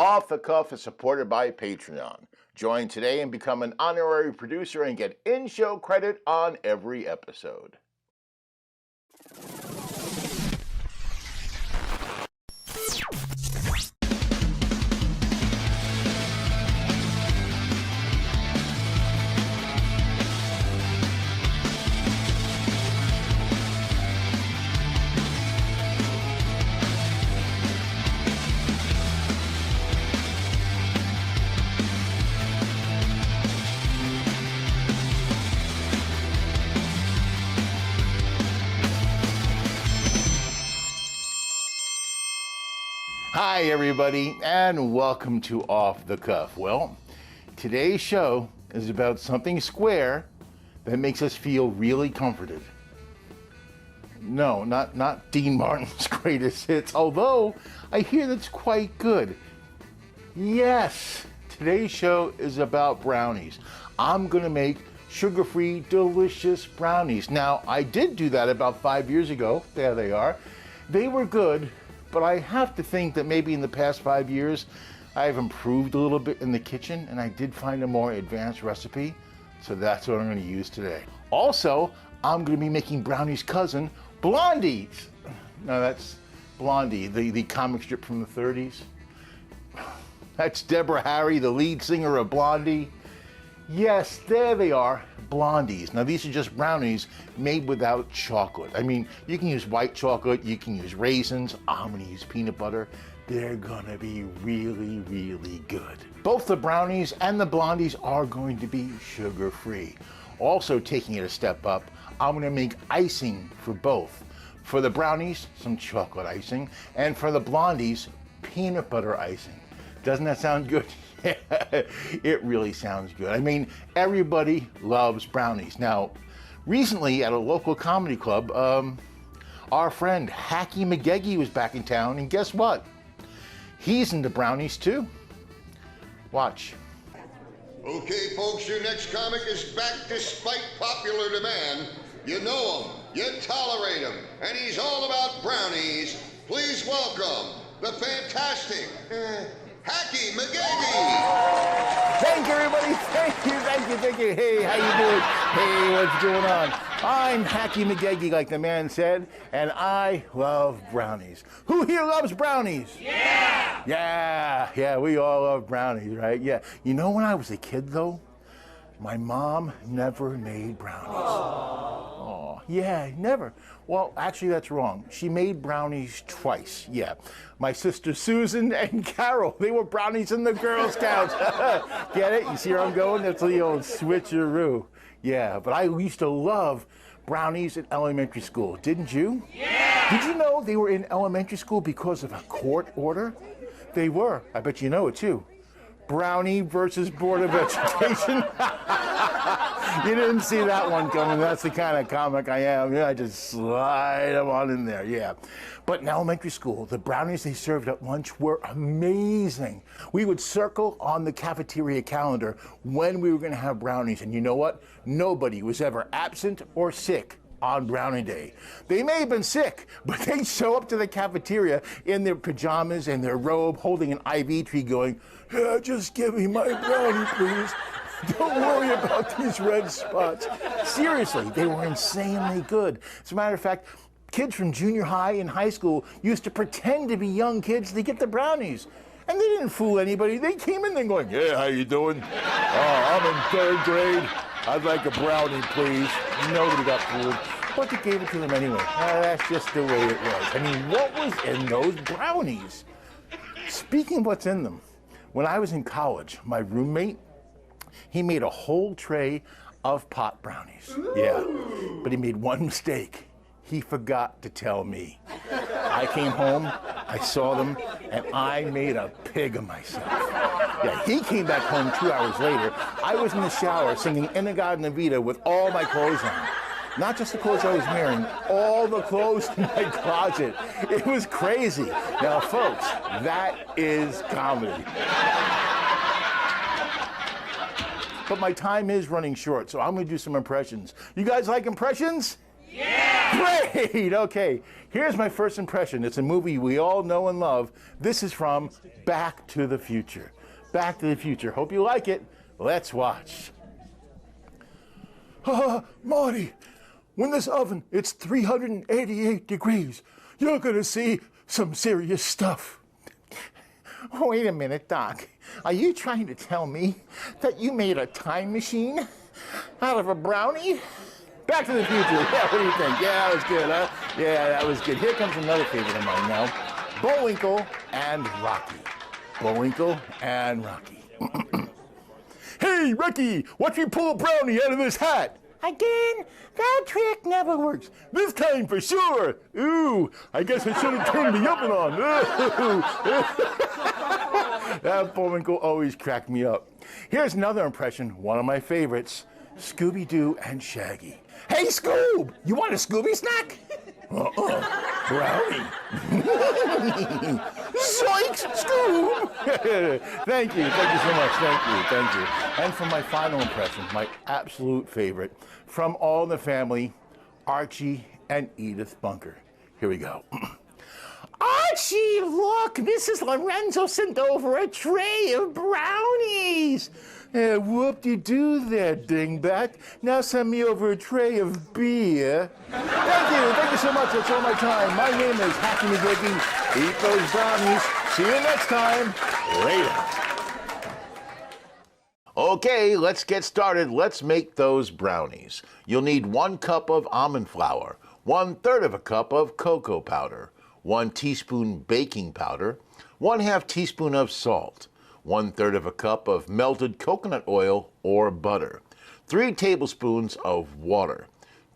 Off the Cuff is supported by Patreon. Join today and become an honorary producer and get in-show credit on every episode. Hi everybody, and welcome to Off the Cuff. Well, today's show is about something square that makes us feel really comforted. No, not Dean Martin's greatest hits, although I hear that's quite good. Yes, today's show is about brownies. I'm gonna make sugar-free, delicious brownies. Now, I did do that about 5 years ago. There they are. They were good. But I have to think that maybe in the past 5 years, I've improved a little bit in the kitchen, and I did find a more advanced recipe. So that's what I'm going to use today. Also, I'm going to be making Brownie's cousin, Blondies. No, that's Blondie, the comic strip from the 30s. That's Deborah Harry, the lead singer of Blondie. Yes, there they are, Blondies. Now these are just brownies made without chocolate. I mean, you can use white chocolate, you can use raisins, I'm gonna use peanut butter. They're gonna be really, really good. Both the brownies and the Blondies are going to be sugar-free. Also taking it a step up, I'm gonna make icing for both. For the brownies, some chocolate icing, and for the Blondies, peanut butter icing. Doesn't that sound good? It really sounds good. I mean, everybody loves brownies. Now, recently at a local comedy club, our friend Hackey McGeggy was back in town, and guess what? He's into brownies too. Watch. Okay, folks, your next comic is back despite popular demand. You know him, you tolerate him, and he's all about brownies. Please welcome the fantastic Hacky McGeggy! Thank you, everybody. Thank you. Hey, how you doing? Hey, what's going on? I'm Hacky McGeggy, like the man said, and I love brownies. Who here loves brownies? Yeah! Yeah, we all love brownies, right? Yeah. You know, when I was a kid, though, my mom never made brownies. Oh, yeah, never. Well, actually, that's wrong. She made brownies twice, yeah. My sister Susan and Carol, they were brownies in the Girl Scouts. Get it? You see where I'm going? That's the old switcheroo. Yeah, but I used to love brownies in elementary school, didn't you? Yeah! Did you know they were in elementary school because of a court order? They were. I bet you know it, too. Brownie versus Board of Education. You didn't see that one coming. That's the kind of comic I am. Yeah, I just slide them on in there, yeah. But in elementary school, the brownies they served at lunch were amazing. We would circle on the cafeteria calendar when we were going to have brownies. And you know what? Nobody was ever absent or sick on Brownie Day. They may have been sick, but they'd show up to the cafeteria in their pajamas and their robe, holding an IV tree going, yeah, just give me my brownie, please. Don't worry about these red spots. Seriously, they were insanely good. As a matter of fact, kids from junior high and high school used to pretend to be young kids to get the brownies. And they didn't fool anybody. They came in there going, yeah, how you doing? Oh, I'm in 3rd grade. I'd like a brownie, please. Nobody got fooled. But they gave it to them anyway. That's just the way it was. I mean, what was in those brownies? Speaking of what's in them, when I was in college, my roommate, he made a whole tray of pot brownies. Yeah, but he made one mistake. He forgot to tell me. I came home, I saw them, and I made a pig of myself. Yeah, he came back home 2 hours later. I was in the shower singing Inagata Navita with all my clothes on. Not just the clothes I was wearing, all the clothes in my closet. It was crazy. Now, folks, that is comedy. But my time is running short, so I'm going to do some impressions. You guys like impressions? Yeah! Great! Okay, here's my first impression. It's a movie we all know and love. This is from Back to the Future. Back to the Future. Hope you like it. Let's watch. Marty, when this oven, it's 388 degrees, you're gonna see some serious stuff. Wait a minute, Doc. Are you trying to tell me that you made a time machine out of a brownie? Back to the Future. Yeah, what do you think? Yeah, that was good, huh? Yeah, that was good. Here comes another favorite of mine now. Bullwinkle and Rocky. Bullwinkle and Rocky. Hey, Rocky, watch me pull a brownie out of this hat. Again? That trick never works. This time for sure. Ooh, I guess I should have turned the oven on. That Bullwinkle always cracked me up. Here's another impression, one of my favorites. Scooby-Doo and Shaggy. Hey, Scoob! You want a Scooby snack? Brownie. Zoinks, Scoob! Thank you so much, thank you. And for my final impression, my absolute favorite, from All in the Family, Archie and Edith Bunker. Here we go. Archie, look, Mrs. Lorenzo sent over a tray of brownies. Whoop-de-doo there, dingbat. Now send me over a tray of beer. Thank you so much. That's all my time. My name is Hackey McGeggy. Eat those brownies. See you next time. Later. Okay, let's get started. Let's make those brownies. You'll need 1 cup of almond flour, 1/3 of a cup of cocoa powder, 1 teaspoon baking powder, 1/2 teaspoon of salt, 1/3 of a cup of melted coconut oil or butter, 3 tablespoons of water,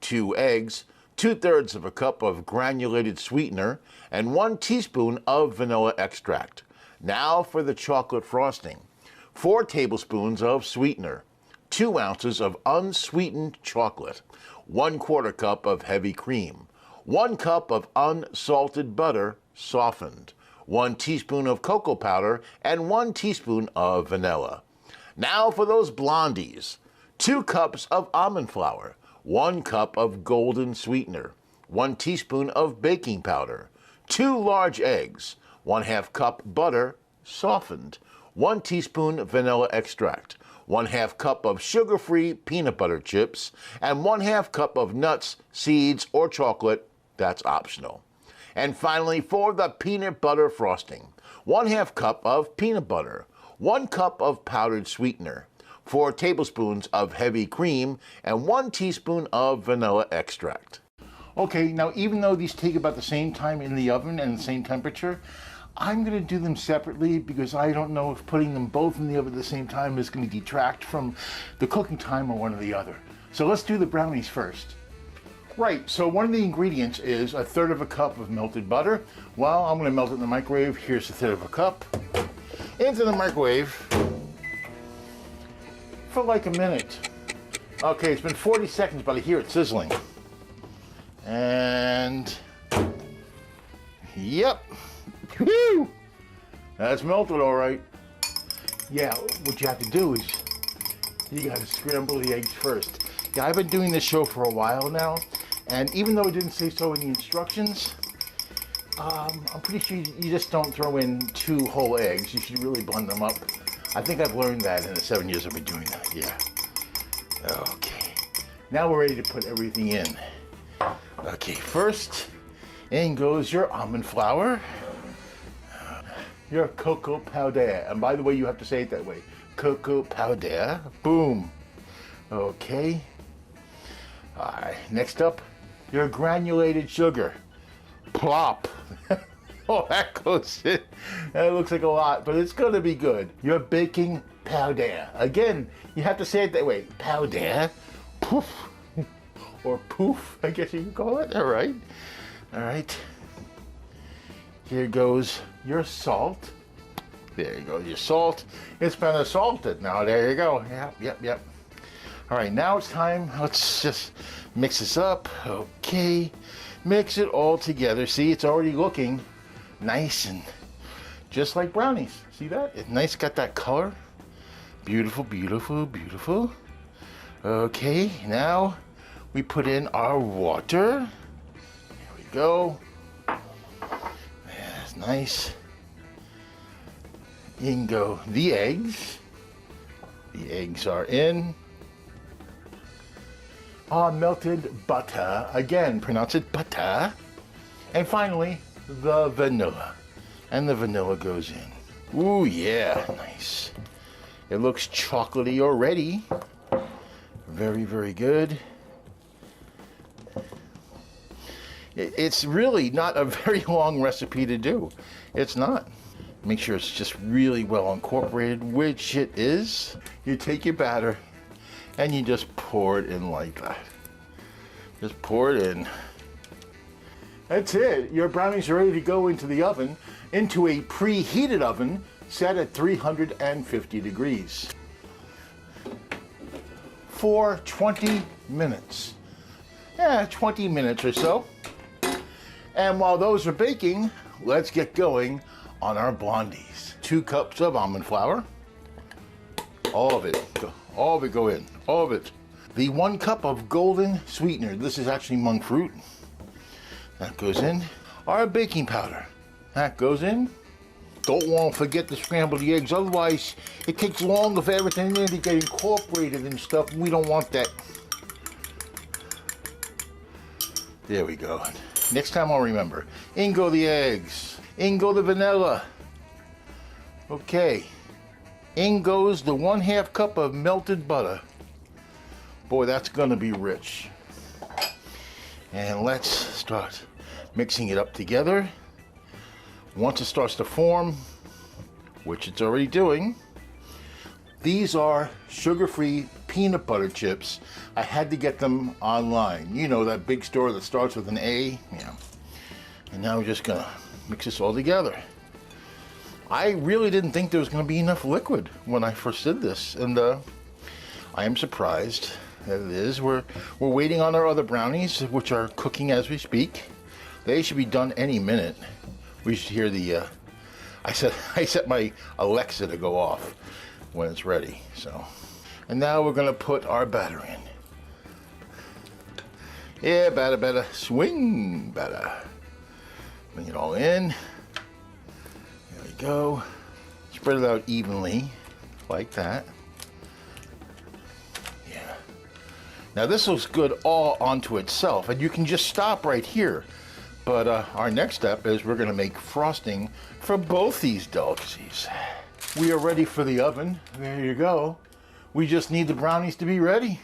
2 eggs, 2/3 of a cup of granulated sweetener, and 1 teaspoon of vanilla extract. Now for the chocolate frosting. 4 tablespoons of sweetener, 2 ounces of unsweetened chocolate, 1/4 cup of heavy cream, 1 cup of unsalted butter softened, 1 teaspoon of cocoa powder, and 1 teaspoon of vanilla. Now for those blondies. 2 cups of almond flour, 1 cup of golden sweetener, 1 teaspoon of baking powder, 2 large eggs, 1/2 cup butter softened, 1 teaspoon vanilla extract, 1/2 cup of sugar-free peanut butter chips, and 1/2 cup of nuts, seeds, or chocolate. That's optional. And finally, for the peanut butter frosting, 1/2 cup of peanut butter, 1 cup of powdered sweetener, 4 tablespoons of heavy cream, and 1 teaspoon of vanilla extract. Okay, now even though these take about the same time in the oven and the same temperature, I'm going to do them separately because I don't know if putting them both in the oven at the same time is going to detract from the cooking time or one or the other. So let's do the brownies first. Right, so one of the ingredients is 1/3 of a cup of melted butter. Well, I'm going to melt it in the microwave. Here's 1/3 of a cup. Into the microwave for like a minute. Okay, it's been 40 seconds, but I hear it sizzling. And yep. Woo! That's melted all right. Yeah, what you have to do is you got to scramble the eggs first. Yeah, I've been doing this show for a while now, and even though it didn't say so in the instructions, I'm pretty sure you just don't throw in 2 whole eggs. You should really blend them up. I think I've learned that in the 7 years I've been doing that, yeah. Okay, now we're ready to put everything in. Okay, first in goes your almond flour, your cocoa powder, and by the way, you have to say it that way, cocoa powder, boom. Okay, all right, next up, your granulated sugar, plop. Oh, that goes in. That looks like a lot, but it's gonna be good. Your baking powder, again, you have to say it that way, powder, poof, or poof, I guess you can call it, all right. All right, here goes your salt. There you go, your salt. It's been salted now, there you go. Yep. All right, now it's time, let's just mix this up. Okay, mix it all together. See, it's already looking nice and just like brownies. See that? It's nice, got that color. Beautiful, beautiful, beautiful. Okay, now we put in our water. go. That's nice. In go the eggs. The eggs are in. Our melted butter. Again, pronounce it butter. And finally, the vanilla. And the vanilla goes in. Ooh, yeah, nice. It looks chocolatey already. Very, very good. It's really not a very long recipe to do. It's not. Make sure it's just really well incorporated, which it is. You take your batter and you just pour it in like that. Just pour it in. That's it. Your brownies are ready to go into the oven, into a preheated oven set at 350 degrees for 20 minutes. Yeah, 20 minutes or so. And while those are baking, let's get going on our blondies. 2 cups of almond flour. All of it. All of it go in. All of it. The 1 cup of golden sweetener. This is actually monk fruit. That goes in. Our baking powder. That goes in. Don't want to forget to scramble the eggs, otherwise it takes longer for everything in there to get incorporated and stuff. We don't want that. There we go. Next time I'll remember. In go the eggs. In go the vanilla. Okay. In goes the 1/2 cup of melted butter. Boy, that's gonna be rich. And let's start mixing it up together. Once it starts to form, which it's already doing, these are sugar-free peanut butter chips. I had to get them online. You know, that big store that starts with an A? Yeah. And now we're just gonna mix this all together. I really didn't think there was gonna be enough liquid when I first did this, and I am surprised that it is. We're waiting on our other brownies, which are cooking as we speak. They should be done any minute. We should hear the, I set my Alexa to go off when it's ready, so. And now we're gonna put our batter in. Yeah, batter, swing batter. Bring it all in. There we go. Spread it out evenly, like that. Yeah. Now this looks good all onto itself, and you can just stop right here. But our next step is we're gonna make frosting for both these delicacies. We are ready for the oven. There you go. We just need the brownies to be ready.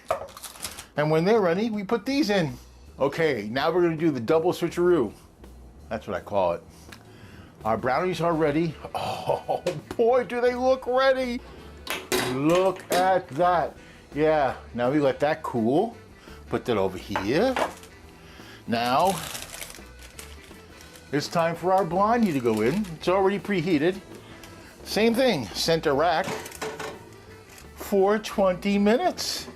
And when they're ready, we put these in. Okay, now we're gonna do the double switcheroo. That's what I call it. Our brownies are ready. Oh boy, do they look ready. Look at that. Yeah, now we let that cool. Put that over here. Now, it's time for our blondie to go in. It's already preheated. Same thing, center rack for 20 minutes.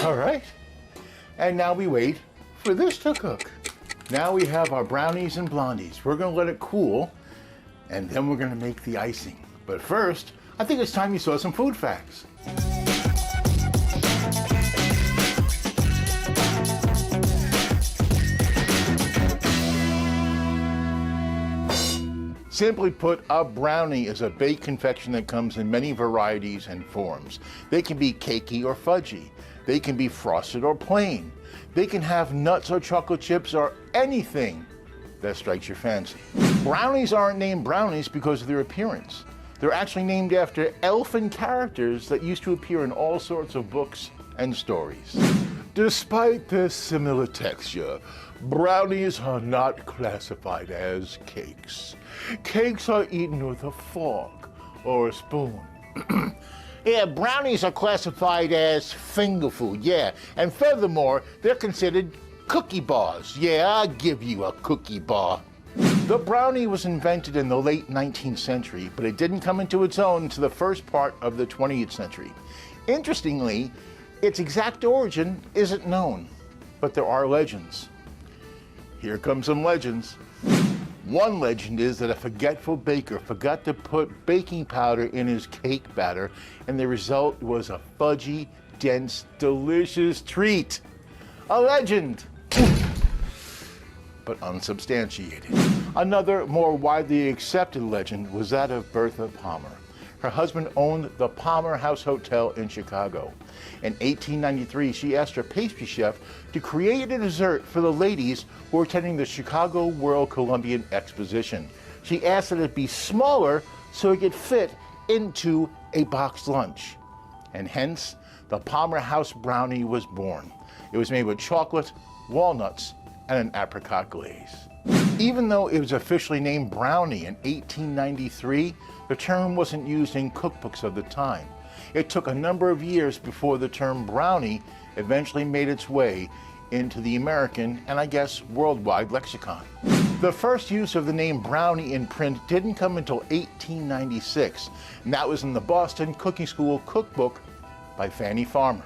All right, and now we wait for this to cook. Now we have our brownies and blondies. We're gonna let it cool, and then we're gonna make the icing. But first, I think it's time you saw some food facts. Simply put, a brownie is a baked confection that comes in many varieties and forms. They can be cakey or fudgy. They can be frosted or plain. They can have nuts or chocolate chips or anything that strikes your fancy. Brownies aren't named brownies because of their appearance. They're actually named after elfin characters that used to appear in all sorts of books and stories. Despite their similar texture, brownies are not classified as cakes. Cakes are eaten with a fork or a spoon. Yeah, brownies are classified as finger food, yeah. And furthermore, they're considered cookie bars. Yeah, I'll give you a cookie bar. The brownie was invented in the late 19th century, but it didn't come into its own until the first part of the 20th century. Interestingly, its exact origin isn't known, but there are legends. Here come some legends. One legend is that a forgetful baker forgot to put baking powder in his cake batter, and the result was a fudgy, dense, delicious treat. A legend. but unsubstantiated. Another, more widely accepted legend was that of Bertha Palmer. Her husband owned the Palmer House Hotel in Chicago. In 1893, she asked her pastry chef to create a dessert for the ladies who were attending the Chicago World Columbian Exposition. She asked that it be smaller so it could fit into a boxed lunch. And hence, the Palmer House brownie was born. It was made with chocolate, walnuts, and an apricot glaze. Even though it was officially named brownie in 1893, the term wasn't used in cookbooks of the time. It took a number of years before the term brownie eventually made its way into the American and I guess worldwide lexicon. The first use of the name brownie in print didn't come until 1896, and that was in the Boston Cooking School cookbook by Fanny Farmer.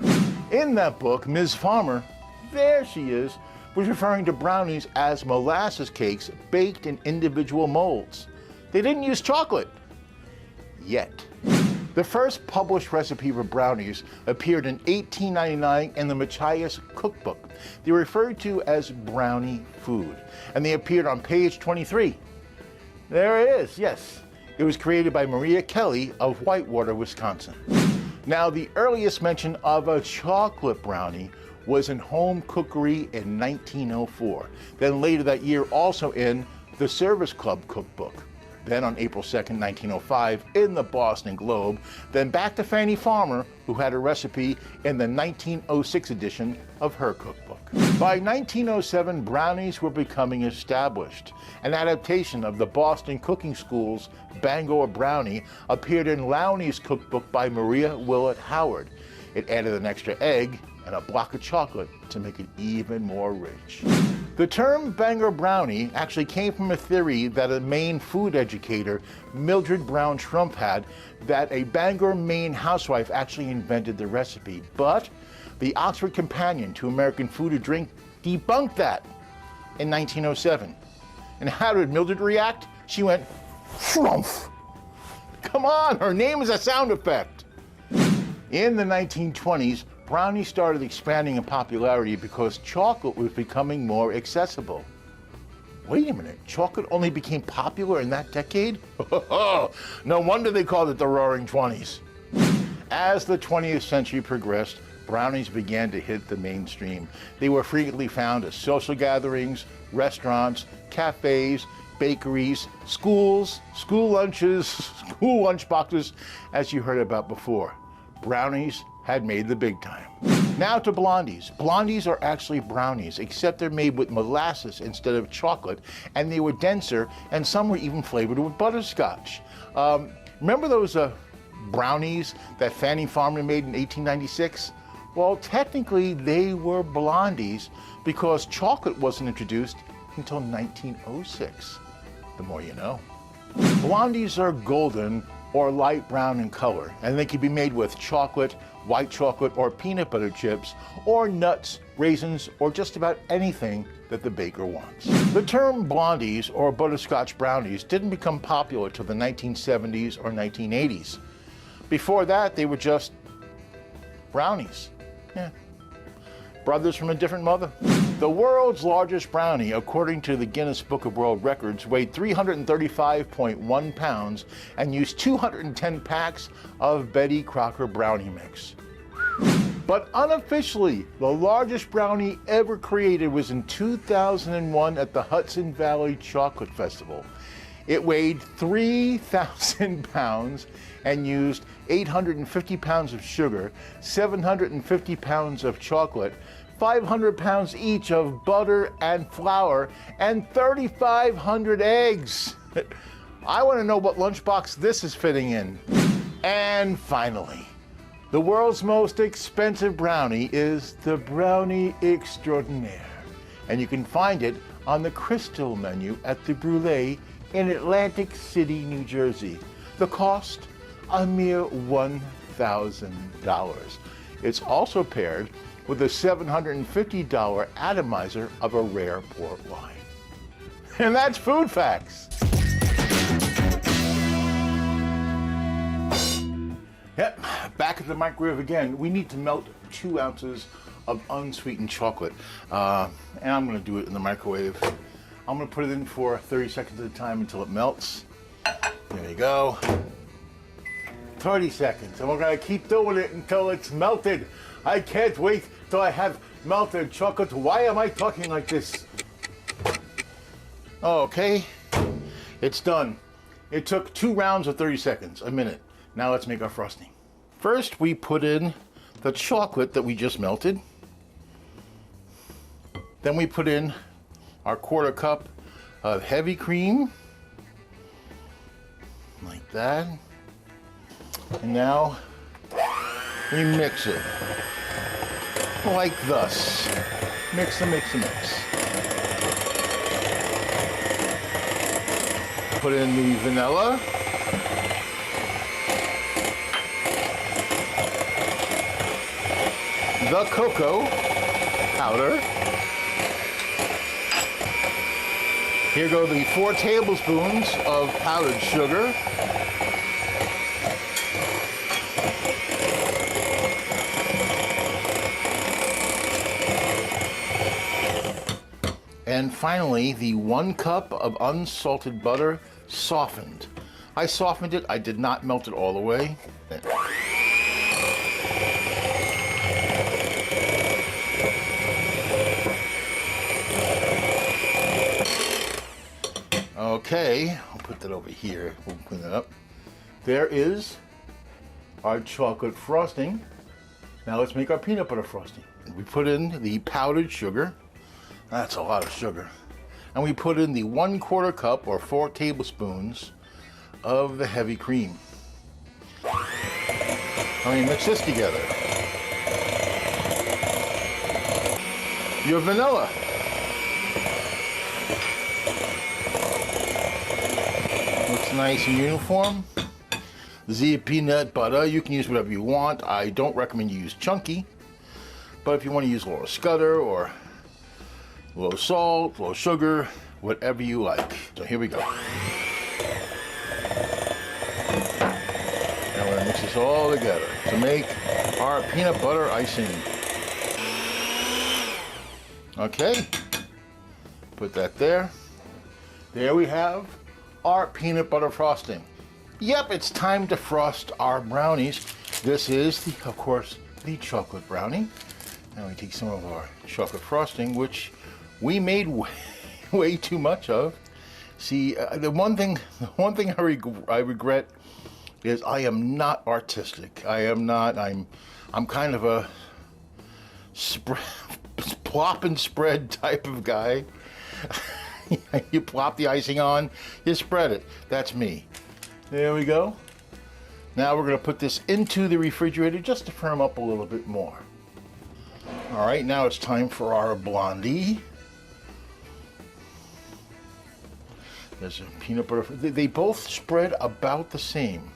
In that book, Ms. Farmer, there she is, was referring to brownies as molasses cakes baked in individual molds. They didn't use chocolate. Yet. The first published recipe for brownies appeared in 1899 in the Machias cookbook. They were referred to as brownie food, and they appeared on page 23. There it is, yes. It was created by Maria Kelly of Whitewater, Wisconsin. Now, the earliest mention of a chocolate brownie was in Home Cookery in 1904. Then later that year, also in the Service Club cookbook. Then on April 2nd, 1905, in the Boston Globe. Then back to Fanny Farmer, who had a recipe in the 1906 edition of her cookbook. By 1907, brownies were becoming established. An adaptation of the Boston Cooking School's Bangor Brownie appeared in Lowney's cookbook by Maria Willett Howard. It added an extra egg and a block of chocolate to make it even more rich. The term Bangor Brownie actually came from a theory that a Maine food educator, Mildred Brown Trump, had, that a Bangor, Maine housewife actually invented the recipe. But the Oxford Companion to American Food and Drink debunked that in 1907. And how did Mildred react? She went, "Frumph." Come on, her name is a sound effect. In the 1920s, brownies started expanding in popularity because chocolate was becoming more accessible. Wait a minute, chocolate only became popular in that decade? No wonder they called it the Roaring '20s. As the 20th century progressed, brownies began to hit the mainstream. They were frequently found at social gatherings, restaurants, cafes, bakeries, schools, school lunches, school lunch boxes, as you heard about before. Brownies had made the big time. Now to blondies. Blondies are actually brownies, except they're made with molasses instead of chocolate, and they were denser, and some were even flavored with butterscotch. Remember those brownies that Fanny Farmer made in 1896? Well, technically they were blondies because chocolate wasn't introduced until 1906. The more you know. Blondies are golden or light brown in color, and they can be made with chocolate, white chocolate, or peanut butter chips, or nuts, raisins, or just about anything that the baker wants. The term blondies or butterscotch brownies didn't become popular till the 1970s or 1980s. Before that, they were just brownies. Yeah. Brothers from a different mother. The world's largest brownie, according to the Guinness Book of World Records, weighed 335.1 pounds and used 210 packs of Betty Crocker brownie mix. But unofficially, the largest brownie ever created was in 2001 at the Hudson Valley Chocolate Festival. It weighed 3,000 pounds and used 850 pounds of sugar, 750 pounds of chocolate, 500 pounds each of butter and flour, and 3,500 eggs. I want to know what lunchbox this is fitting in. And finally, the world's most expensive brownie is the Brownie Extraordinaire. And you can find it on the Crystal menu at the Brûlée in Atlantic City, New Jersey. The cost, a mere $1,000. It's also paired with a $750 atomizer of a rare port wine. And that's Food Facts. Yep, back at the microwave again. We need to melt 2 ounces of unsweetened chocolate. And I'm gonna do it in the microwave. I'm gonna put it in for 30 seconds at a time until it melts. There you go. 30 seconds, and we're gonna keep doing it until it's melted. I can't wait till I have melted chocolate. Why am I talking like this? Okay, it's done. It took 2 rounds of 30 seconds, a minute. Now let's make our frosting. First, we put in the chocolate that we just melted. Then we put in our 1/4 cup of heavy cream, like that. And now we mix it, like thus. Mix and mix and mix. Put in the vanilla. The cocoa powder. Here go the 4 tablespoons of powdered sugar. And finally, the 1 cup of unsalted butter softened. I softened it, I did not melt it all the way. Okay, I'll put that over here. We'll clean that up. There is our chocolate frosting. Now let's make our peanut butter frosting. We put in the powdered sugar. That's a lot of sugar. And we put in the 1/4 cup or 4 tablespoons of the heavy cream. Now we mix this together. Your vanilla. Looks nice and uniform. The peanut butter, you can use whatever you want. I don't recommend you use chunky, but if you want to use a little scutter or a little salt, a little sugar, whatever you like. So here we go. Now we're gonna mix this all together to make our peanut butter icing. Okay, put that there. There we have our peanut butter frosting. Yep, it's time to frost our brownies. This is, of course, the chocolate brownie. Now we take some of our chocolate frosting, which we made way too much of. See, the one thing I regret is I am not artistic. I am not. I'm kind of a plop and spread type of guy. You plop the icing on, you spread it. That's me. There we go. Now we're going to put this into the refrigerator just to firm up a little bit more. All right, now it's time for our blondie. There's a peanut butter. They both spread about the same.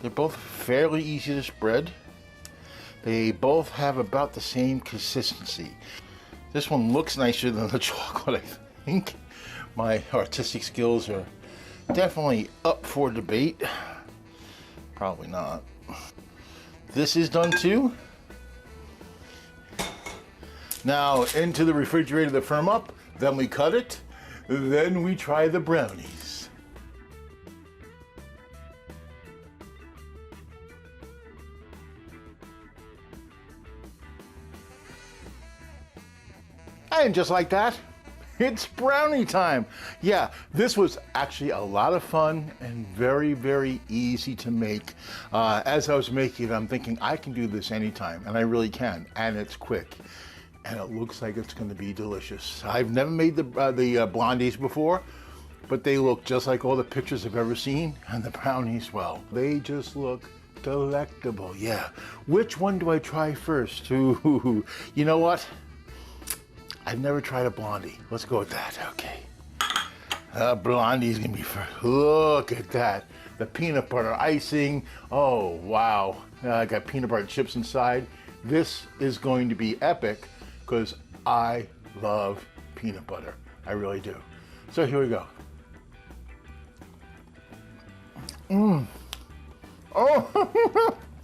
They're both fairly easy to spread. They both have about the same consistency. This one looks nicer than the chocolate, I think. My artistic skills are definitely up for debate. Probably not. This is done too. Now into the refrigerator to firm up, then we cut it, then we try the brownies. And just like that, it's brownie time. Yeah, this was actually a lot of fun and very, very easy to make. As I was making it, I'm thinking I can do this anytime, and I really can, and it's quick. And it looks like it's going to be delicious. I've never made the blondies before, but they look just like all the pictures I've ever seen, and the brownies, well, they just look delectable. Yeah. Which one do I try first? Ooh, you know what? I've never tried a blondie. Let's go with that. Okay. Blondie's gonna be first. Look at that. The peanut butter icing. Oh, wow. I got peanut butter chips inside. This is going to be epic because I love peanut butter. I really do. So here we go. Oh.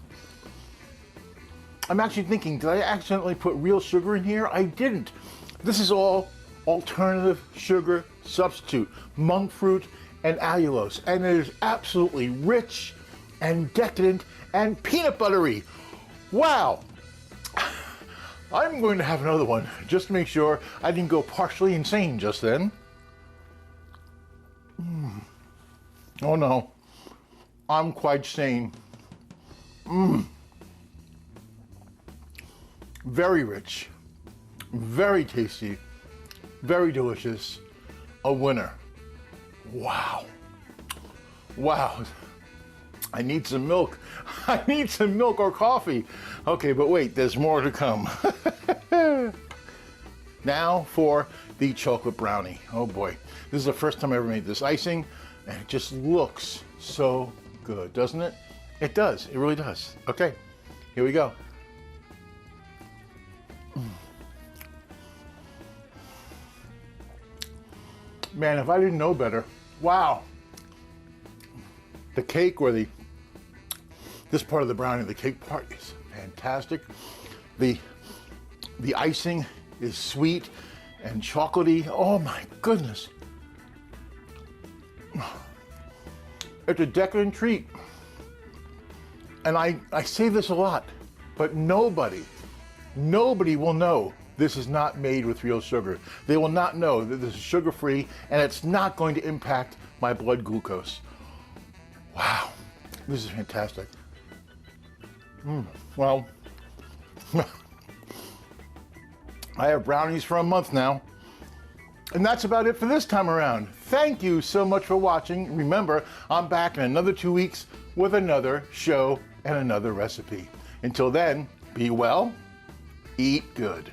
I'm actually thinking, did I accidentally put real sugar in here? I didn't. This is all alternative sugar substitute, monk fruit and allulose. And it is absolutely rich and decadent and peanut buttery. Wow. I'm going to have another one just to make sure I didn't go partially insane just then. Oh no, I'm quite sane. Very rich, very tasty, very delicious. A winner. Wow. Wow. I need some milk. I need some milk or coffee. Okay, but wait, there's more to come. Now for the chocolate brownie. Oh boy, this is the first time I ever made this icing, and it just looks so good, doesn't it? It does, it really does. Okay, here we go. Man, if I didn't know better, wow. The cake or this part of the brownie, the cake part, is fantastic. The icing is sweet and chocolatey. Oh my goodness. It's a decadent treat. And I say this a lot, but nobody will know this is not made with real sugar. They will not know that this is sugar-free, and it's not going to impact my blood glucose. Wow, this is fantastic. Well, I have brownies for a month now. And that's about it for this time around. Thank you so much for watching. Remember, I'm back in another 2 weeks with another show and another recipe. Until then, be well, eat good.